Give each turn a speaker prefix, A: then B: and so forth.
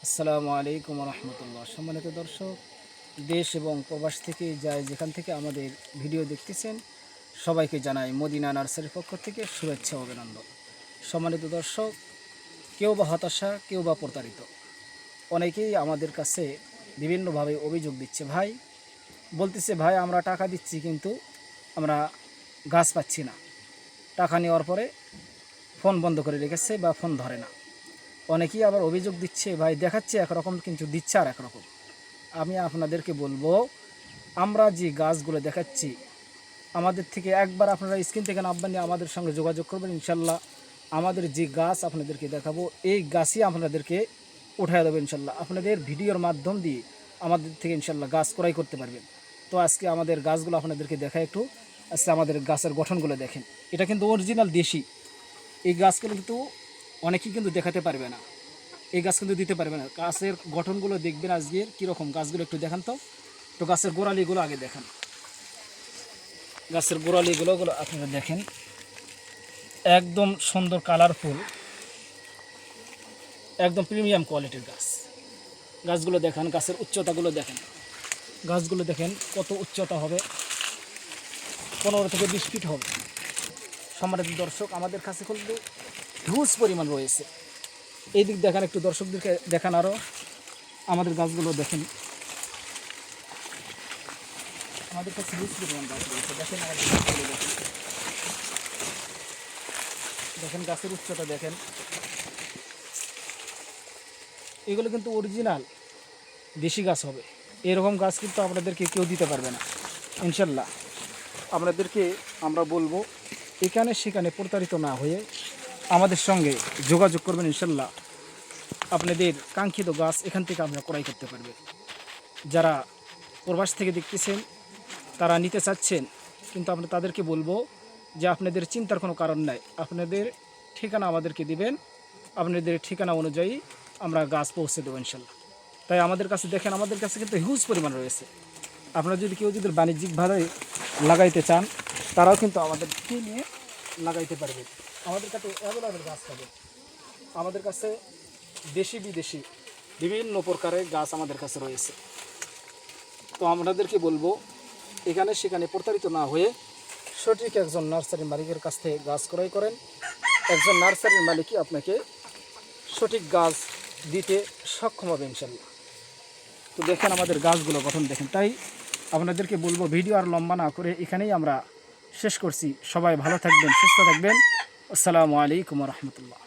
A: আসসালামু আলাইকুম রহমতুল্লাহ। সম্মানিত দর্শক, দেশ এবং প্রবাস থেকে যেখান থেকে আমাদের ভিডিও দেখতেছেন, সবাইকে জানাই মদিনা নার্সারির পক্ষ থেকে শুভেচ্ছা ও অভিনন্দন। সম্মানিত দর্শক, কেউ বা হতাশা, কেউ বা প্রতারিত, অনেকেই আমাদের কাছে বিভিন্নভাবে অভিযোগ দিচ্ছে। বলতেছে, ভাই আমরা টাকা দিচ্ছি কিন্তু আমরা গাছ পাচ্ছি না। টাকা নেওয়ার পরে ফোন বন্ধ করে রেখেছে বা ফোন ধরে না। অনেকেই আবার অভিযোগ দিচ্ছে, ভাই দেখাচ্ছে একরকম কিন্তু দিচ্ছে আর একরকম। আমি আপনাদেরকে বলবো, আমরা যে গাছগুলো দেখাচ্ছি, আমাদের থেকে একবার আপনারা স্ক্রিন থেকে নামবেন, আমাদের সঙ্গে যোগাযোগ করবেন। ইনশাল্লাহ আমাদের যে গাছ আপনাদেরকে দেখাবো, এই গাছই আপনাদেরকে উঠায় দেবো ইনশাল্লাহ। আপনাদের ভিডিওর মাধ্যম দিয়ে আমাদের থেকে ইনশাল্লাহ গাছ ক্রয় করতে পারবেন। তো আজকে আমাদের গাছগুলো আপনাদেরকে দেখা একটু। আজকে আমাদের গাছের গঠনগুলো দেখেন, এটা কিন্তু অরিজিনাল দেশি। এই গাছগুলো কিন্তু অনেকেই কিন্তু দেখাতে পারবে না, এই গাছ কিন্তু দিতে পারবে না। গাছের গঠনগুলো দেখবেন আজকের কীরকম, গাছগুলো একটু দেখান তো গাছের গোড়ালিগুলো আগে দেখান। গাছের গোড়ালিগুলো আপনারা দেখেন, একদম সুন্দর কালারফুল, একদম প্রিমিয়াম কোয়ালিটির গাছগুলো দেখান। গাছের উচ্চতাগুলো দেখেন, গাছগুলো দেখেন কত উচ্চতা হবে, 15 থেকে 20 ফিট হবে। সম্মানিত দর্শক, আমাদের কাছে কিন্তু হিউজ পরিমাণ রয়েছে। এই দিক দেখান, একটু দর্শকদেরকে দেখান আরও আমাদের গাছগুলো দেখেন। আমাদের কাছে হিউজ পরিমাণ গাছ রয়েছে। দেখেন আমাদের গাছগুলো দেখেন গাছের উচ্চতা দেখেন। এগুলো কিন্তু অরিজিনাল দেশি গাছ হবে। এরকম গাছ কিন্তু আপনাদেরকে কেউ দিতে পারবে না ইনশাল্লাহ। আপনাদেরকে আমরা বলবো, এখানে সেখানে প্রতারিত না হয়ে আমাদের সঙ্গে যোগাযোগ করবেন। ইনশাল্লাহ আপনাদের কাঙ্ক্ষিত গাছ এখান থেকে আপনারা ক্রয় করতে পারবেন। যারা প্রবাস থেকে দেখতেছেন, তারা নিতে চাচ্ছেন, কিন্তু আমরা তাদেরকে বলবো যে আপনাদের চিন্তার কোনো কারণ নাই। আপনাদের ঠিকানা আমাদেরকে দিবেন, আপনাদের ঠিকানা অনুযায়ী আমরা গাছ পৌঁছে দেবো ইনশাল্লাহ। তাই আমাদের কাছে দেখেন, আমাদের কাছে কিন্তু হিউজ পরিমাণ রয়েছে। আপনারা যদি কেউ বাণিজ্যিকভাবে লাগাইতে চান, তারাও কিন্তু আমাদের নিয়ে লাগাইতে পারবেন। আমাদের কাছে অ্যাভেলেবেল গাছ পাবেন। আমাদের কাছে দেশি বিদেশি বিভিন্ন প্রকারের গাছ আমাদের কাছে রয়েছে। তো আপনাদেরকে বলবো, এখানে সেখানে প্রতারিত না হয়ে সঠিক একজন নার্সারির মালিকের কাছ থেকে গাছ ক্রয় করেন। একজন নার্সারির মালিকই আপনাকে সঠিক গাছ দিতে সক্ষম হবে ইনশাল্লাহ। তো দেখেন আমাদের গাছগুলো গঠন দেখেন। তাই আপনাদেরকে বলবো, ভিডিও আর লম্বা না করে এখানেই আমরা শেষ করছি। সবাই ভালো থাকবেন, সুস্থ থাকবেন। আসসালামু আলাইকুম রহমতুল্লাহ।